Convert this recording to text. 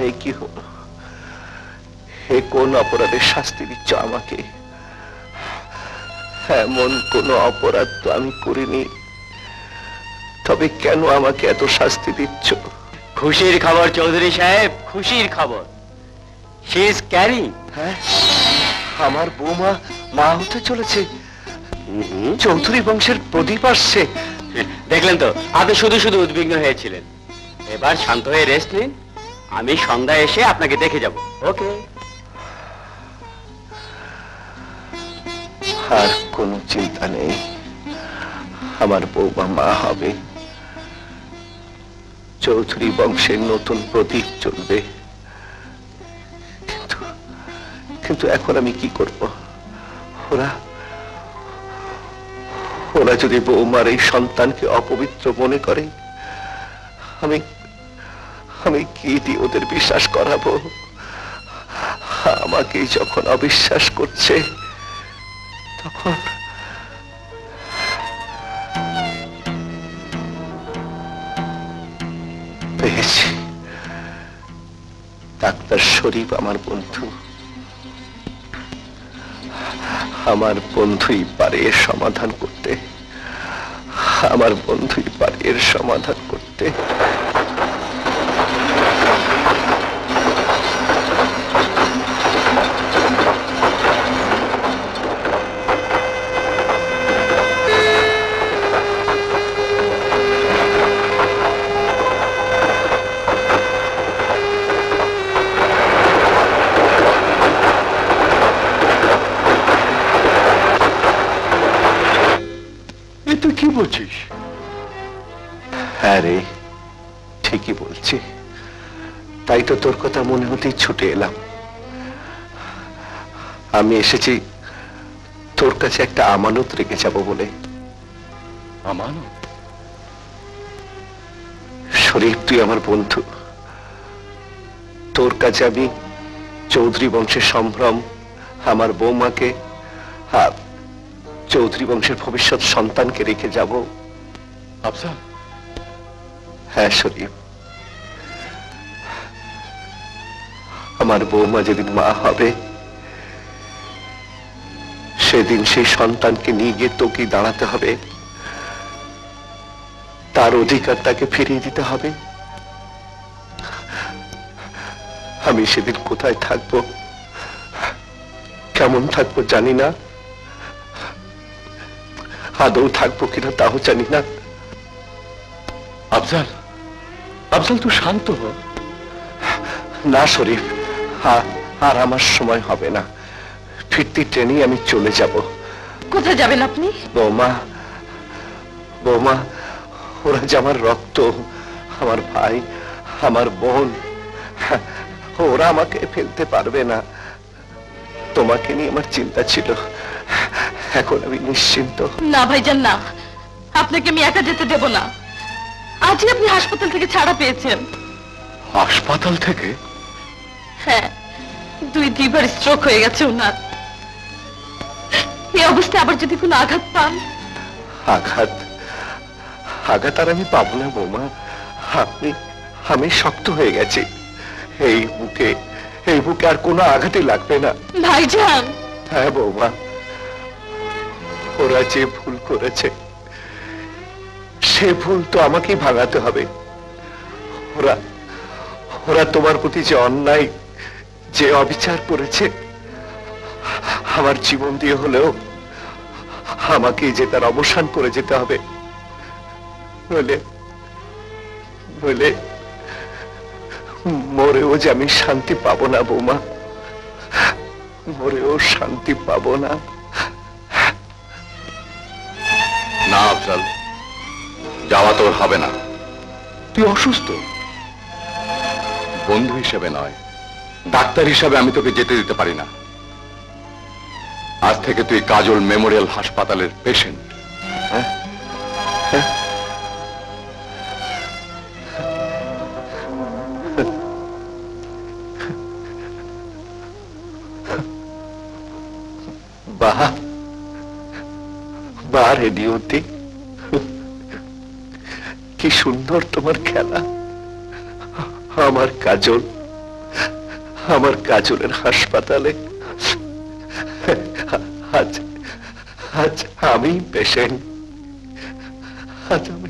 এ কি হলো? এ কোন অপরাধের শাস্তি দিচ্ছ আমাকে? এমন কোন অপরাধ তো আমি করিনি, তবে কেন আমাকে এত শাস্তি দিচ্ছ? খুশির খবর চৌধুরী সাহেব, খুশির খবর। She is carrying. হ্যাঁ, আমার বৌমা মা হতে চলেছে। চৌধুরী বংশের প্রদীপ আসছে। দেখলেন তো, আপনি শুধু শুধু উদ্বিগ্ন হয়েছিলেন। এবার শান্ত হয়ে রেস্ট নিন, আমি সন্ধ্যায় এসে আপনাকে দেখে যাব। ওকে? আর কোনো চিন্তা নেই, আমার বৌমা মা হবে। চৌধুরী বংশের নতুন প্রতীক চলবে। কিন্তু এখন আমি কি করব? ওরা যদি বৌমার এই সন্তানকে অপবিত্র মনে করে, আমি কি দিয়ে ওদের বিশ্বাস করাবো? আমাকে যখন অবিশ্বাস করছে, তখন পেয়েছি। ডাক্তার শরীফ আমার বন্ধু। আমার বন্ধুই পারে এর সমাধান করতে। আমার বন্ধুই পারে এর সমাধান করতে। কি বলছিস? হ্যাঁ রে, ঠিকই বলছি। তাই তো তোর কথা মনে হতেই ছুটে এলাম। আমি এসেছি তোর কাছে একটা আমানত রেখে যাব বলে। আমানত? শরীফ, তুই আমার বন্ধু। তোর কাছে আমি চৌধুরী বংশের সম্ভ্রম, আমার বৌমাকে, চৌধুরী বংশের ভবিষ্যৎ সন্তানকে রেখে যাব। আফজাল? হ্যাঁ শরীফ, আমার বৌমা যেদিন মা হবে, সেদিন সেই সন্তানকে নিয়ে গিয়ে তোকে দাঁড়াতে হবে। তার অধিকার তাকে ফিরিয়ে দিতে হবে। আমি সেদিন কোথায় থাকবো, কেমন থাকবো জানি না, আদৌ থাকবো কিনা তাও জানি না। আফজাল, আফজাল তুই শান্ত হ। না শরীফ, আর আমার সময় হবে না। ফিরতি ট্রেনেই আমি চলে যাব। কোথায় যাবেন আপনি? বৌমা, বৌমা, ওরা যে আমার রক্ত, আমার ভাই, আমার বোন, ওরা আমাকে ফেলতে পারবে না। তোমাকে নিয়ে আমার চিন্তা ছিল, এখন আমি নিশ্চিন্ত। না ভাইজান না, আপনাকে আমি একা যেতে দেব না। আজই আপনি হাসপাতাল থেকে ছাড়া পেয়েছেন। হাসপাতাল থেকে? হ্যাঁ, 2বার স্ট্রোক হয়ে গেছে ওনার। এই অবস্থায় আবার যদি কোনো আঘাত পান? আঘাত? আঘাত আর আমি পাবো না বৌমা। আমি শক্ত হয়ে গেছি। এই বুকে আর কোনো আঘাতই লাগবে না। ভাইজান। হ্যাঁ বৌমা, ওরা যে ভুল করেছে, সে ভুল তো আমাকেই ভাঙাতে হবে। ওরা তোমার প্রতি যে অন্যায়, যে অবিচার করেছে, আমার জীবন দিয়ে হলেও আমাকে যে তার অবসান করে যেতে হবে। নইলে মরেও যে আমি শান্তি পাবো না বৌমা, মরেও শান্তি পাবো না। না আফজাল, যাওয়া তোর হবে না। তুই অসুস্থ। বন্ধু হিসেবে নয়, ডাক্তার হিসেবে আমি তোকে যেতে দিতে পারি না। আজ থেকে তুই কাজল মেমোরিয়াল হাসপাতালের পেশেন্ট। বাহ রেডিওতে কি সুন্দর তোমার খেলা। আমার কাজল, আমার কাজলের হাসপাতালে আজ আজ আমি পেশেন্ট, আজ আমি